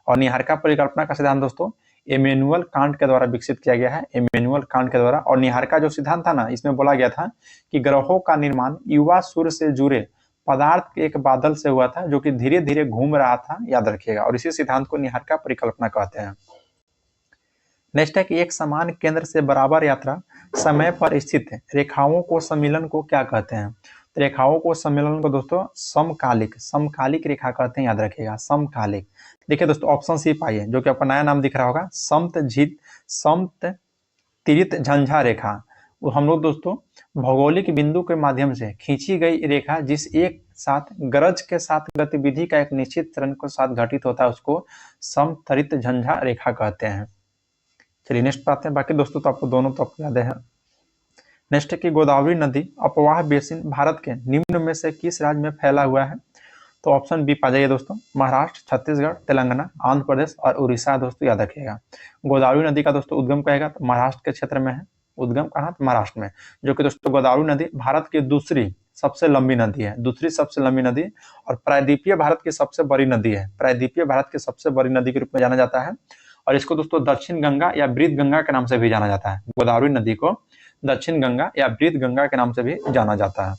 और निहारिका परिकल्पना का सिद्धांत दोस्तों इमैनुअल कांट के द्वारा विकसित किया गया है, इमैनुअल कांट के द्वारा। और निहारिका जो सिद्धांत था ना, इसमें बोला गया था कि ग्रहों का निर्माण युवा सूर्य से जुड़े पदार्थ के एक बादल से हुआ था जो कि धीरे धीरे घूम रहा था, याद रखिएगा। और इसी सिद्धांत को निहारिका परिकल्पना कहते हैं। नेक्स्ट है कि एक समान केंद्र से बराबर यात्रा समय पर स्थित रेखाओं को सम्मिलन को क्या कहते हैं। तो रेखाओं को सम्मेलन को दोस्तों समकालिक रेखा कहते हैं, याद रखिएगा, समकालिक। देखिए दोस्तों ऑप्शन सी पाइए जो कि आपका नया नाम दिख रहा होगा, समत तिरित झंझा रेखा। वो हम लोग दोस्तों भौगोलिक बिंदु के माध्यम से खींची गई रेखा जिस एक साथ गरज के साथ गतिविधि का एक निश्चित चरण के साथ घटित होता है उसको समतरित झंझा रेखा कहते हैं। चलिए नेक्स्ट पाते हैं। बाकी दोस्तों तो आपको दोनों तो आपको याद है। नेक्स्ट है कि गोदावरी नदी अपवाह बेसिन भारत के निम्न में से किस राज्य में फैला हुआ है। तो ऑप्शन बी पा जाइए दोस्तों, महाराष्ट्र, छत्तीसगढ़, तेलंगाना, आंध्र प्रदेश और उड़ीसा दोस्तों, याद रखिएगा। गोदावरी नदी का दोस्तों उद्गम कहेगा तो महाराष्ट्र के क्षेत्र में है, उद्गम कहाँ, महाराष्ट्र में। जो कि दोस्तों गोदावरी नदी भारत की दूसरी सबसे लंबी नदी है, दूसरी सबसे लंबी नदी और प्रायद्वीपीय भारत की सबसे बड़ी नदी है, प्रायद्वीपीय भारत की सबसे बड़ी नदी के रूप में जाना जाता है। और इसको दोस्तों दक्षिण गंगा या वृद्ध गंगा के नाम से भी जाना जाता है, गोदावरी नदी को दक्षिण गंगा या वृद्ध गंगा के नाम से भी जाना जाता है।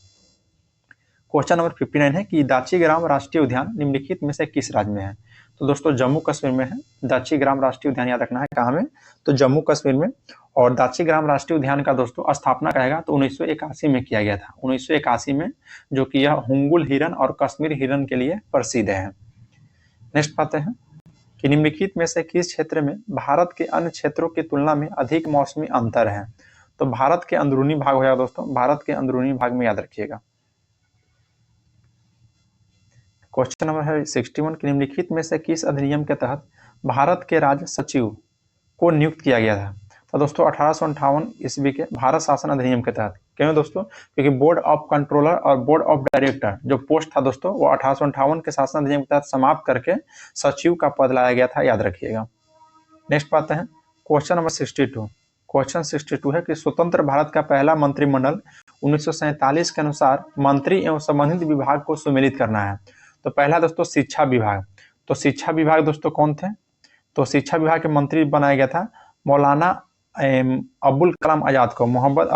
क्वेश्चन नंबर 59 है कि दाचीग्राम राष्ट्रीय उद्यान निम्नलिखित में से किस राज्य में है। तो दोस्तों जम्मू कश्मीर में है, दाचीग्राम राष्ट्रीय उद्यान याद रखना है कहाँ में, तो जम्मू कश्मीर में। और दाचीग्राम राष्ट्रीय उद्यान का दोस्तों स्थापना कहेगा तो 1981 में किया गया था, 1981 में, जो कि यह हुंगुल हिरन और कश्मीर हिरन के लिए प्रसिद्ध है। नेक्स्ट पाते हैं कि निम्नलिखित में से किस क्षेत्र में भारत के अन्य क्षेत्रों की तुलना में अधिक मौसमी अंतर है। तो भारत के अंदरूनी भाग हो जाएगा दोस्तों, भारत के अंदरूनी भाग में, याद रखिएगा। क्वेश्चन नंबर है 61 कि निम्नलिखित में से किस अधिनियम के तहत भारत के राज्य सचिव को नियुक्त किया गया था। तो दोस्तों 1858 ईस्वी के भारत शासन अधिनियम के तहत। क्यों दोस्तों, क्योंकि बोर्ड ऑफ कंट्रोलर और बोर्ड ऑफ डायरेक्टर जो पोस्ट था दोस्तों वो 1858 के शासन अधिनियम के तहत समाप्त करके सचिव का पद लाया गया था, याद रखिएगा। नेक्स्ट पाते हैं क्वेश्चन नंबर 62। क्वेश्चन 62 है कि स्वतंत्र भारत का पहला मंत्रिमंडल 1947 के अनुसार मंत्री एवं संबंधित विभाग को सुमेलित करना है। तो पहला दोस्तों शिक्षा विभाग। तो शिक्षा विभाग दोस्तों कौन थे, तो शिक्षा विभाग के मंत्री बनाया गया था मौलाना अबुल कलाम आजाद को, मोहम्मद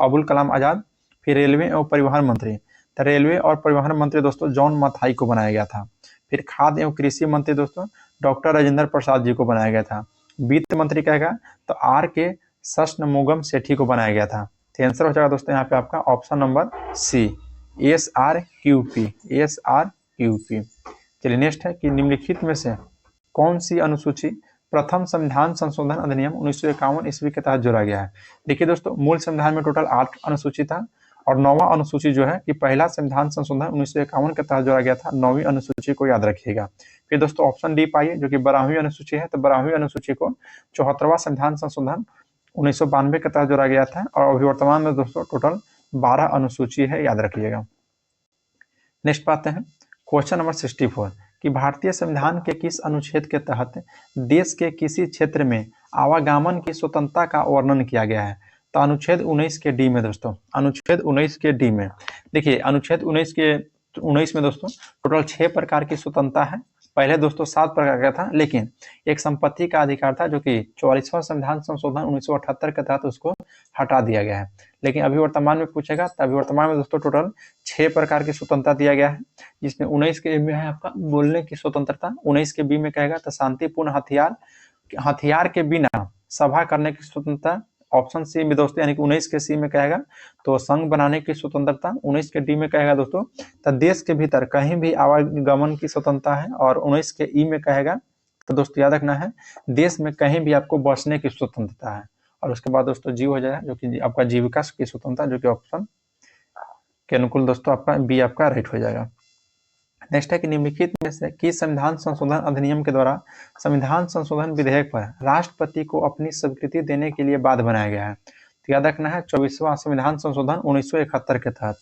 अबुल कलाम आजाद। फिर रेलवे एवं परिवहन मंत्री, तो रेलवे और परिवहन मंत्री दोस्तों जॉन मथाई को बनाया गया था। फिर खाद्य एवं कृषि मंत्री दोस्तों डॉक्टर राजेंद्र प्रसाद जी को बनाया गया था। वित्त मंत्री कहेगा तो आर के सष्णमुगम सेठी को बनाया गया था। तो आंसर हो जाएगा दोस्तों यहाँ पे आपका option number C, SRQP, SRQP। चलिए नेक्स्ट है कि निम्नलिखित में से कौन सी अनुसूची प्रथम संविधान संशोधन अधिनियम 1951 ईस्वी के तहत जोड़ा गया है। देखिए दोस्तों, मूल संविधान में टोटल 8 अनुसूची था और 9वां अनुसूची जो है कि पहला संविधान संशोधन 1951 के तहत जोड़ा गया था। 9वीं अनुसूची को याद रखिएगा। फिर दोस्तों ऑप्शन डी पाइए जो कि 12वीं अनुसूची है, तो 12वीं अनुसूची को 74वां संविधान संशोधन 1992 के तहत जोड़ा गया था और अभी वर्तमान में दोस्तों टोटल 12 अनुसूची है, याद रखिएगा। नेक्स्ट पाते हैं क्वेश्चन नंबर 64 कि भारतीय संविधान के किस अनुच्छेद के तहत देश के किसी क्षेत्र में आवागमन की स्वतंत्रता का वर्णन किया गया है। तो अनुच्छेद 19 के डी में दोस्तों, अनुच्छेद 19 के डी में देखिए, अनुच्छेद 19 में दोस्तों टोटल 6 प्रकार की स्वतंत्रता है। पहले दोस्तों 7 प्रकार का था, लेकिन एक संपत्ति का अधिकार था जो कि 44वां संविधान संशोधन 1978 के तहत उसको हटा दिया गया है। लेकिन अभी वर्तमान में पूछेगा तो अभी वर्तमान में दोस्तों टोटल 6 प्रकार की स्वतंत्रता दिया गया है, जिसमें 19 के में है आपका बोलने की स्वतंत्रता, 19 के बी में कहेगा तो शांतिपूर्ण हथियार के बिना सभा करने की स्वतंत्रता, ऑप्शन सी में दोस्तों यानी कि 19 के सी में कहेगा तो संघ बनाने की स्वतंत्रता, 19 के डी में कहेगा दोस्तों तो देश के भीतर कहीं भी आवागमन की स्वतंत्रता है, और 19 के ई में कहेगा तो दोस्तों याद रखना है देश में कहीं भी आपको बसने की स्वतंत्रता है। और उसके बाद दोस्तों जीव हो जाएगा जो कि आपका जीविका की स्वतंत्रता, जो कि ऑप्शन के अनुकूल दोस्तों आपका बी आपका राइट हो जाएगा। नेक्स्ट है कि निम्नलिखित में से किस संविधान संशोधन अधिनियम के द्वारा संविधान संशोधन विधेयक पर राष्ट्रपति को अपनी स्वीकृति देने के लिए बाध्य बनाया गया है। तो याद रखना है 24वां संविधान संशोधन 1971 के तहत,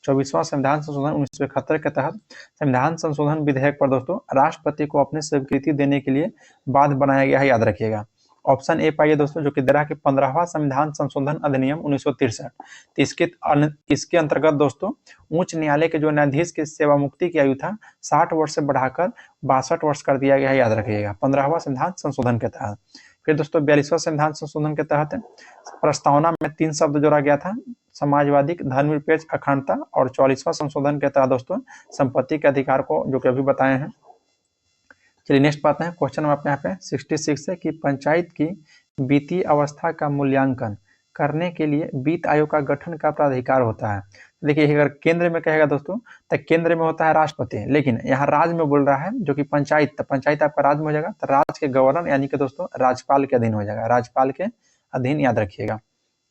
24वां संविधान संशोधन 1971 के तहत संविधान संशोधन विधेयक पर दोस्तों राष्ट्रपति को अपनी स्वीकृति देने के लिए बाध्य बनाया गया है, याद रखिएगा। ऑप्शन ए पाइए दोस्तों जो कि दे रहा है कि 15वां संविधान संशोधन अधिनियम 1963। तो इसके अंतर्गत दोस्तों उच्च न्यायालय के जो न्यायाधीश की सेवा मुक्ति की आयु था 60 वर्ष से बढ़ाकर 62 वर्ष कर दिया गया है, याद रखिएगा 15वां संविधान संशोधन के तहत। फिर दोस्तों 42वां संविधान संशोधन के तहत प्रस्तावना में 3 शब्द जोड़ा गया था, समाजवादी, धर्मनिरपेक्ष, अखंडता, और 44वां संशोधन के तहत दोस्तों संपत्ति के अधिकार को जो कि अभी बताए हैं। चलिए नेक्स्ट पाते हैं क्वेश्चन नंबर अपने यहाँ पे 66 है कि पंचायत की वित्तीय अवस्था का मूल्यांकन करने के लिए वित्त आयोग का गठन का प्राधिकार होता है। देखिए अगर केंद्र में कहेगा दोस्तों तो केंद्र में होता है राष्ट्रपति, लेकिन यहाँ राज्य में बोल रहा है जो कि पंचायत, तो पंचायत आपका राज्य में हो जाएगा, तो राज्य के गवर्नर यानी कि दोस्तों राज्यपाल के अधीन हो जाएगा, राज्यपाल के अधीन, याद रखिएगा।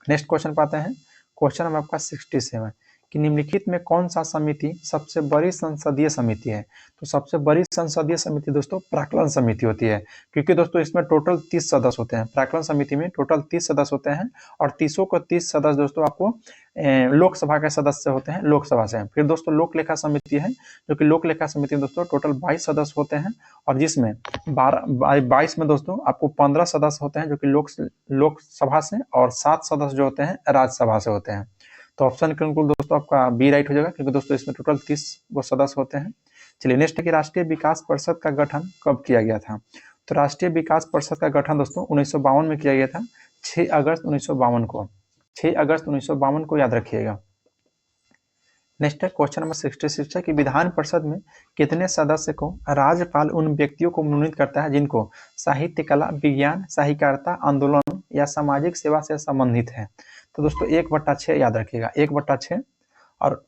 नेक्स्ट क्वेश्चन पाते हैं क्वेश्चन नंबर आपका 67 कि निम्नलिखित में कौन सा समिति सबसे बड़ी संसदीय समिति है। तो सबसे बड़ी संसदीय समिति दोस्तों प्राक्कलन समिति होती है, क्योंकि दोस्तों इसमें टोटल 30 सदस्य होते हैं। प्राक्कलन समिति में टोटल 30 सदस्य होते हैं और 30 को 30 सदस्य दोस्तों आपको लोकसभा के सदस्य होते हैं, लोकसभा से। फिर दोस्तों लोक लेखा समिति है जो कि लोक लेखा समिति में दोस्तों टोटल 22 सदस्य होते हैं, और जिसमें 22 में दोस्तों आपको 15 सदस्य होते हैं जो कि लोकसभा से, और 7 सदस्य जो होते हैं राज्यसभा से होते हैं। तो ऑप्शन के अनुकूल दोस्तों आपका बी राइट हो जाएगा, क्योंकि दोस्तों इसमें टोटल 30 वो सदस्य होते हैं। चलिए नेक्स्ट है कि राष्ट्रीय विकास परिषद का गठन कब किया गया था। तो राष्ट्रीय विकास परिषद का गठन दोस्तों 1952 में किया गया था, 6 अगस्त 1952 को, 6 अगस्त 1952 को, याद रखिएगा। नेक्स्ट है क्वेश्चन नंबर 66 है कि विधान परिषद में कितने सदस्य को राज्यपाल उन व्यक्तियों को मनोनीत करता है जिनको साहित्य, कला, विज्ञान, सहकारिता, आंदोलन या सामाजिक सेवा से संबंधित है। तो दोस्तों 1/6 याद रखिएगा, 1/6। और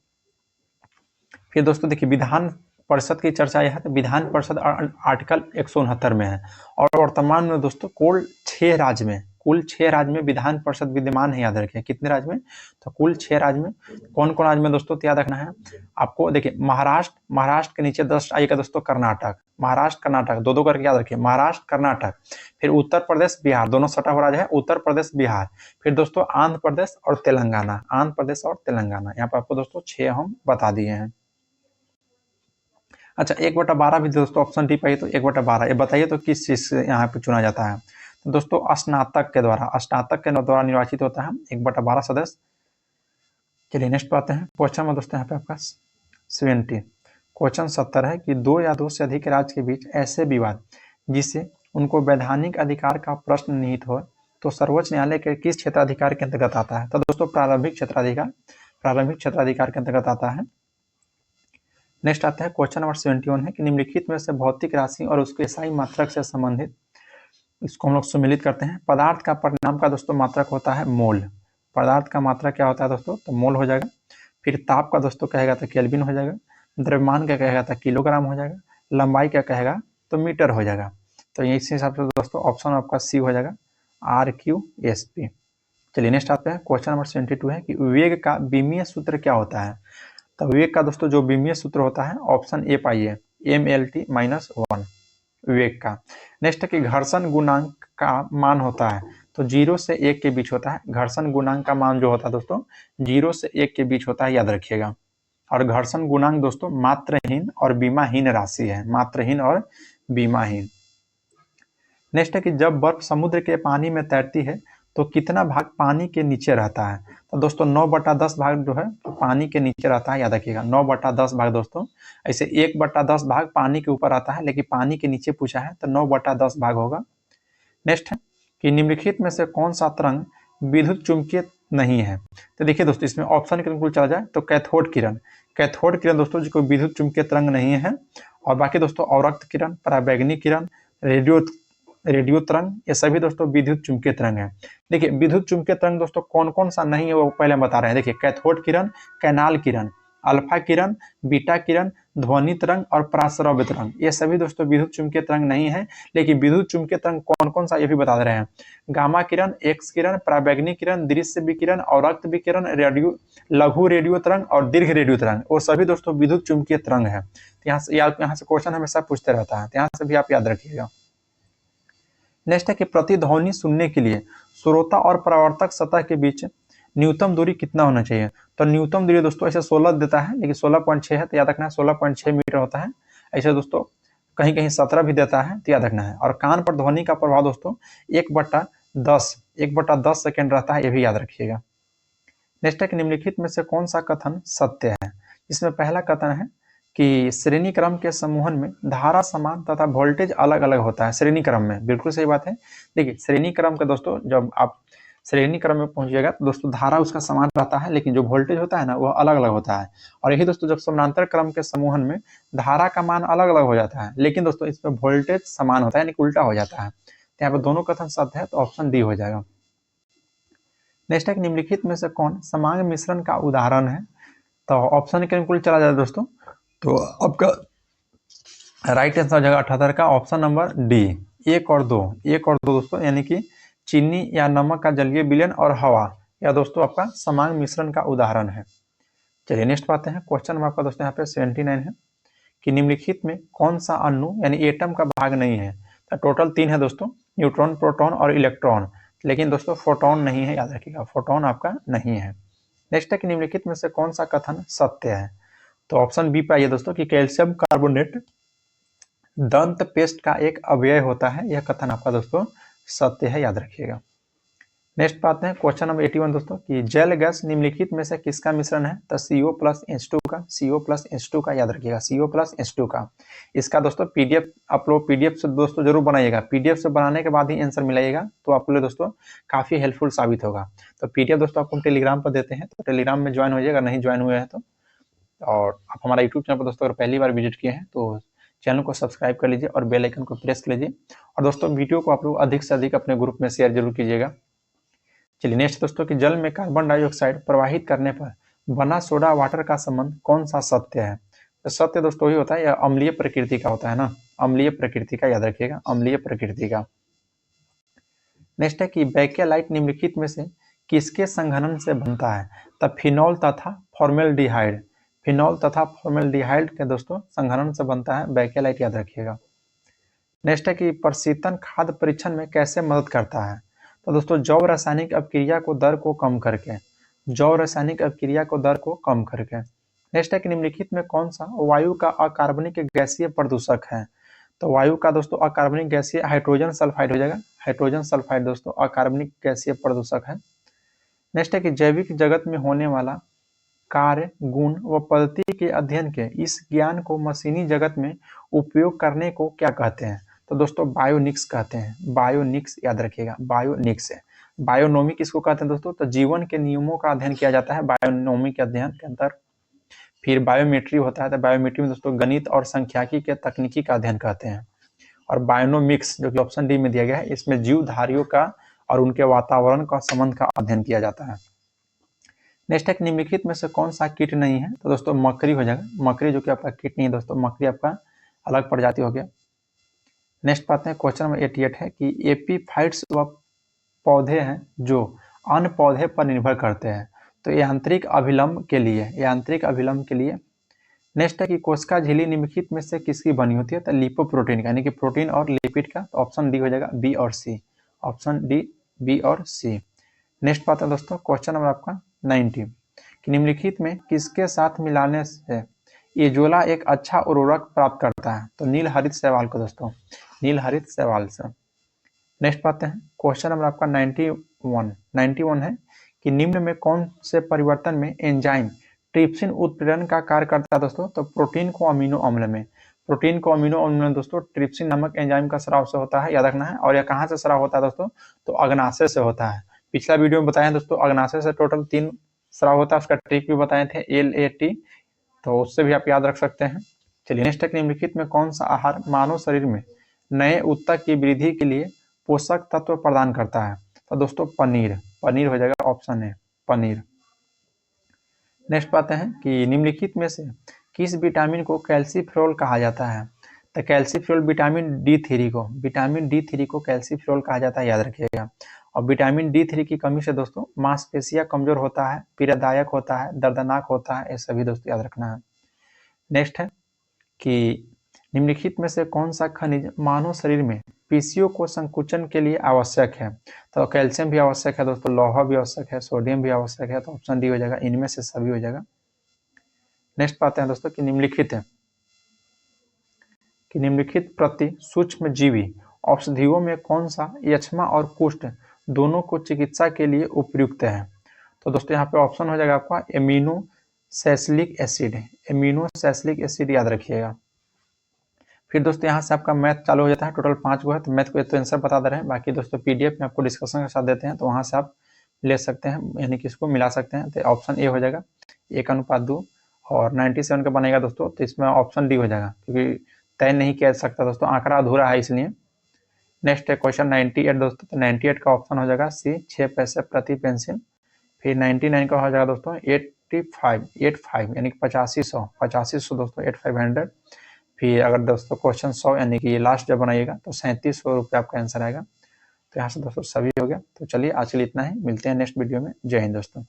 फिर दोस्तों देखिए विधान परिषद की चर्चा यह है, तो विधान परिषद आर्टिकल 169 में है, और वर्तमान में दोस्तों कुल 6 राज्य में विधान परिषद विद्यमान है, याद रखिए। कितने राज्य में, तो कुल 6 राज्य में। कौन कौन राज्य में दोस्तों तो याद रखना है आपको। देखिए महाराष्ट्र के नीचे 10 आएगा दोस्तों कर्नाटक, महाराष्ट्र कर्नाटक 2-2 करके याद रखिए, महाराष्ट्र कर्नाटक। फिर उत्तर प्रदेश बिहार, दोनों सटा हुआ राज्य है, उत्तर प्रदेश बिहार। फिर दोस्तों आंध्र प्रदेश और तेलंगाना, आंध्र प्रदेश और तेलंगाना। यहाँ पर आपको दोस्तों 6 हम बता दिए हैं। अच्छा 1/12 भी दोस्तों ऑप्शन डी पाइए, तो 1/12 ये बताइए तो किस चीज से यहाँ पे चुना जाता है। तो दोस्तों स्नातक के द्वारा निर्वाचित होता है 1/12 सदस्य। चलिए नेक्स्ट पाते हैं क्वेश्चन में दोस्तों यहाँ पे आपका 70 क्वेश्चन 70 है कि 2 या 2 से अधिक राज्य के बीच ऐसे विवाद जिससे उनको वैधानिक अधिकार का प्रश्न निहित हो तो सर्वोच्च न्यायालय के किस क्षेत्राधिकार के अंतर्गत आता है। तो दोस्तों प्रारंभिक क्षेत्राधिकार के अंतर्गत आता है। नेक्स्ट आता है क्वेश्चन नंबर 71 है कि निम्नलिखित में से भौतिक राशि और उसके SI मात्रक से संबंधित, इसको हम लोग सम्मिलित करते हैं। पदार्थ का परिणाम का दोस्तों मात्रक होता है मोल, पदार्थ का मात्रक क्या होता है दोस्तों, तो मोल हो जाएगा। फिर ताप का दोस्तों कहेगा तो केल्विन हो जाएगा, द्रव्यमान का कहेगा तो किलोग्राम हो जाएगा, लंबाई का कहेगा तो मीटर हो जाएगा। तो इस हिसाब से दोस्तों ऑप्शन आपका सी हो जाएगा RQSP। चलिए नेक्स्ट आते हैं, क्वेश्चन नंबर 72 है कि वेग का विमीय सूत्र क्या होता है। तो वेग का दोस्तों जो विमीय सूत्र होता है ऑप्शन ए पाइए MLT-1 वेग का। नेक्स्ट है कि घर्षण गुणांक का मान होता है, तो 0 से 1 के बीच होता है। घर्षण गुणांक का मान जो होता है दोस्तों 0 से 1 के बीच होता है, याद रखिएगा। और घर्षण गुणांक दोस्तों मात्रहीन और बीमाहीन राशि है, मात्रहीन और बीमाहीन। नेक्स्ट है कि जब बर्फ समुद्र के पानी में तैरती है तो कितना भाग पानी के नीचे रहता है। तो दोस्तों 9/10 भाग जो है पानी के नीचे रहता है, याद रखिएगा 9/10 भाग दोस्तों। ऐसे 1/10 भाग पानी के ऊपर आता है, लेकिन पानी के नीचे पूछा है तो 9/10 भाग होगा। नेक्स्ट है कि निम्नलिखित में से कौन सा तरंग विद्युत चुंबकीय नहीं है। तो देखिए दोस्तों इसमें ऑप्शन के अनुकूल चला जाए तो कैथोड किरण, कैथोड किरण दोस्तों जो विद्युत चुंबकीय तरंग नहीं है। और बाकी दोस्तों अवरक्त किरण, पराबैंगनी किरण, रेडियो तरंग, ये सभी दोस्तों विद्युत चुंबकीय तरंग है। देखिए विद्युत चुंबकीय तरंग दोस्तों कौन कौन सा नहीं है वो पहले हम बता रहे हैं। देखिए कैथोड किरण, कैनाल किरण, अल्फा किरण, बीटा किरण, ध्वनि तरंग और पराश्रव्य तरंग, ये सभी दोस्तों विद्युत चुंबकीय तरंग नहीं है। लेकिन विद्युत चुंबकीय तरंग कौन कौन सा ये भी बता दे रहे हैं। गामा किरण, एक्स किरण, पराबैंगनी किरण, दृश्य विकिरण, अवरक्त विकिरण, रेडियो, लघु रेडियो तरंग और दीर्घ रेडियो तरंग, वो सभी दोस्तों विद्युत चुंबकीय तरंग है। यहाँ से क्वेश्चन हमेशा पूछते रहता है, यहाँ से भी आप याद रखिएगा। नेक्स्ट है कि प्रतिध्वनि सुनने के लिए श्रोता और परावर्तक सतह के बीच न्यूनतम दूरी कितना होना चाहिए। तो न्यूनतम दूरी दोस्तों ऐसे 16 देता है, लेकिन 16.6 है तो याद रखना है 16.6 मीटर होता है। ऐसे दोस्तों कहीं कहीं 17 भी देता है तो याद रखना है। और कान पर ध्वनि का प्रभाव दोस्तों 1/10 सेकेंड रहता है, ये भी याद रखिएगा। नेक्स्ट है कि निम्नलिखित में से कौन सा कथन सत्य है। इसमें पहला कथन है कि श्रेणी क्रम के समूहन में धारा समान तथा वोल्टेज अलग अलग होता है। श्रेणी क्रम में बिल्कुल सही बात है। देखिए श्रेणी क्रम का दोस्तों जब आप श्रेणी क्रम में पहुंचिएगा तो दोस्तों धारा उसका समान रहता है, लेकिन जो वोल्टेज होता है ना वह अलग अलग होता है। और यही दोस्तों जब समानांतर क्रम के समूहन में धारा का मान अलग अलग हो जाता है, लेकिन दोस्तों इसमें वोल्टेज समान होता है, यानी उल्टा हो जाता है। तो यहाँ पर दोनों कथन सत्य है, तो ऑप्शन डी हो जाएगा। नेक्स्ट है निम्नलिखित में से कौन समांग मिश्रण का उदाहरण है। तो ऑप्शन के अनुकूल चला जाए दोस्तों, तो आपका राइट आंसर हो जाएगा 78 का ऑप्शन नंबर डी, 1 और 2 दोस्तों, यानी कि चीनी या नमक का जलीय विलयन और हवा, या दोस्तों आपका समांग मिश्रण का उदाहरण है। चलिए नेक्स्ट पाते हैं, क्वेश्चन नंबर आपका दोस्तों यहाँ पे 79 है कि निम्नलिखित में कौन सा अणु यानी एटम का भाग नहीं है। तो टोटल 3 है दोस्तों, न्यूट्रॉन, प्रोटॉन और इलेक्ट्रॉन, लेकिन दोस्तों फोटोन नहीं है, याद रखिएगा फोटोन आपका नहीं है। नेक्स्ट है कि निम्नलिखित में से कौन सा कथन सत्य है। तो ऑप्शन बी पे आइए दोस्तों कि कैल्शियम कार्बोनेट दंत पेस्ट का एक अवयव होता है, यह कथन आपका दोस्तों सत्य है, याद रखिएगा। नेक्स्ट पाते हैं क्वेश्चन नंबर 81 दोस्तों कि जल गैस निम्नलिखित में से किसका मिश्रण है। तो CO+H2 का, CO+H2 का, याद रखिएगा CO+H2 का। इसका दोस्तों पीडीएफ आप लोग पीडीएफ से दोस्तों जरूर बनाइएगा, पीडीएफ से बनाने के बाद ही आंसर मिलाइएगा, तो आप लोग दोस्तों काफी हेल्पफुल साबित होगा। तो पीडीएफ दोस्तों आपको टेलीग्राम पर देते हैं, तो टेलीग्राम में ज्वाइन हो जाइएगा, नहीं ज्वाइन हुए हैं तो। और आप हमारा यूट्यूब चैनल पर दोस्तों अगर पहली बार विजिट किए हैं तो चैनल को सब्सक्राइब कर लीजिए और बेल आइकन को प्रेस कर लीजिए। और दोस्तों वीडियो को आप लोग अधिक से अधिक अपने ग्रुप में शेयर जरूर कीजिएगा। चलिए नेक्स्ट दोस्तों कि जल में कार्बन डाइऑक्साइड प्रवाहित करने पर बना सोडा वाटर का संबंध कौन सा सत्य है। तो सत्य दोस्तों ही होता है, यह अम्लीय प्रकृति का होता है ना, अम्लीय प्रकृति का, याद रखिएगा अम्लीय प्रकृति का। नेक्स्ट है कि बेकेलाइट निम्नलिखित में से किसके संघनन से बनता है। तब फिनॉल तथा फॉर्मेल्डिहाइड, फिनॉल तथा फॉर्मेल्डिहाइड के दोस्तों संघनन से बनता है बेकेलाइट, याद रखिएगा। नेक्स्ट है कि प्रशीतन खाद्य परीक्षण में कैसे मदद करता है। तो दोस्तों जैव रासायनिक अपक्रिया को दर को कम करके, जैव रासायनिक अपक्रिया को दर को कम करके। नेक्स्ट है कि निम्नलिखित में कौन सा वायु का अकार्बनिक गैसीय प्रदूषक है। तो वायु का दोस्तों अकार्बनिक गैसीय हाइड्रोजन सल्फाइड हो जाएगा, हाइड्रोजन सल्फाइड दोस्तों अकार्बनिक गैसीय प्रदूषक है। नेक्स्ट है कि जैविक जगत में होने वाला कार्य, गुण व पद्धति के अध्ययन के इस ज्ञान को मशीनी जगत में उपयोग करने को क्या कहते हैं। तो दोस्तों बायोनिक्स कहते हैं, बायोनिक्स, याद रखिएगा बायोनिक्स है। बायोनोमी किसको कहते हैं दोस्तों, तो जीवन के नियमों का अध्ययन किया जाता है बायोनोमी के अध्ययन के अंदर। फिर बायोमेट्री होता है, तो बायोमेट्री में दोस्तों गणित और सांख्यिकी के तकनीकी का अध्ययन कहते हैं। और बायोनोमिक्स जो कि ऑप्शन डी में दिया गया है, इसमें जीवधारियों का और उनके वातावरण का संबंध का अध्ययन किया जाता है। नेक्स्ट है निम्नलिखित में से कौन सा कीट नहीं है। तो दोस्तों मकड़ी हो जाएगा, मकड़ी जो कि आपका कीट नहीं है दोस्तों, मकड़ी आपका अलग प्रजाति हो गया। नेक्स्ट पाते हैं क्वेश्चन नंबर 88 है कि एपीफाइट्स वह पौधे हैं जो अन्य पौधे पर निर्भर करते हैं। तो यांत्रिक अभिलंब के लिए नेक्स्ट है कि कोशिका झिल्ली निम्नलिखित में से किसकी बनी होती है। तो लिपोप्रोटीन का, यानी कि प्रोटीन और लिपिड का। तो ऑप्शन डी हो जाएगा, बी और सी। ऑप्शन डी, बी और सी। नेक्स्ट पाते हैं दोस्तों क्वेश्चन नंबर आपका 90 कि निम्नलिखित में किसके साथ मिलाने से एजोला एक अच्छा उर्वरक प्राप्त करता है। तो नील हरित शैवाल को दोस्तों, नील हरित शैवाल से। नेक्स्ट पाते हैं क्वेश्चन नंबर आपका 91 है कि निम्न में कौन से परिवर्तन में एंजाइम ट्रिप्सिन उत्प्रेरण का कार्य करता है दोस्तों। तो प्रोटीन को अमीनो अम्ल में दोस्तों ट्रिप्सिन नामक एंजाइम का स्राव से होता है, याद रखना है। और यह कहाँ से स्राव होता है दोस्तों। तो अग्नाशय से होता है। पिछला वीडियो में बताया दोस्तों अग्नाशय से टोटल 3 स्राव होता है, उसका ट्रिक भी बताए थे, LAT। तो उससे भी आप याद रख सकते हैं। चलिए नेक्स्ट है, निम्नलिखित में कौन सा आहार मानव शरीर में नए ऊतक की वृद्धि के लिए पोषक तत्व प्रदान करता है। तो दोस्तों पनीर हो जाएगा, ऑप्शन है पनीर। नेक्स्ट पाते हैं कि निम्नलिखित में से किस विटामिन को कैल्सीफेरॉल कहा जाता है। तो कैल्सीफेरॉल विटामिन D3 को कैल्सीफेरॉल कहा जाता है, याद रखिएगा। और विटामिन D3 की कमी से दोस्तों मांसपेशियां कमजोर होता है, पीड़ादायक होता है, दर्दनाक होता है, ये सभी दोस्तों याद रखना है। नेक्स्ट है कि निम्नलिखित में से कौन सा खनिज मानव शरीर में पेशियों को संकुचन के लिए आवश्यक है। तो कैल्शियम भी आवश्यक है दोस्तों, लौह भी आवश्यक है, सोडियम भी आवश्यक है। तो ऑप्शन डी हो जाएगा, इनमें से सभी हो जाएगा। नेक्स्ट पाते हैं दोस्तों कि निम्नलिखित प्रति सूक्ष्म जीवी औषधियों में कौन सा यक्ष्मा और कुष्ठ दोनों को चिकित्सा के लिए उपयुक्त है। तो दोस्तों यहाँ पे ऑप्शन हो जाएगा आपका एमिनोसैलिसिलिक एसिड, याद रखिएगा। फिर दोस्तों यहाँ से आपका मैथ चालू हो जाता है। टोटल 5 गो है, तो मैथ को तो आंसर बता दे रहे हैं, बाकी दोस्तों PDF में आपको डिस्कशन के साथ देते हैं, तो वहाँ से आप ले सकते हैं, यानी कि इसको मिला सकते हैं। तो ऑप्शन ए हो जाएगा 1:2 और 97 का बनेगा दोस्तों। तो इसमें ऑप्शन डी हो जाएगा, क्योंकि तय नहीं किया जा सकता दोस्तों, आंकड़ा अधूरा है इसलिए। नेक्स्ट है क्वेश्चन 98 दोस्तों। तो 98 का ऑप्शन हो जाएगा सी, 6 पैसे प्रति पेंसिल। फिर 99 का हो जाएगा दोस्तों 85 यानी कि 8500 दोस्तों, 8500। फिर अगर दोस्तों क्वेश्चन 100 यानी कि ये लास्ट जब बनाइएगा तो 3700 रुपये आपका आंसर आएगा। तो यहाँ से दोस्तों सभी हो गया। तो चलिए आज के लिए इतना ही, मिलते हैं नेक्स्ट वीडियो में। जय हिंद दोस्तों।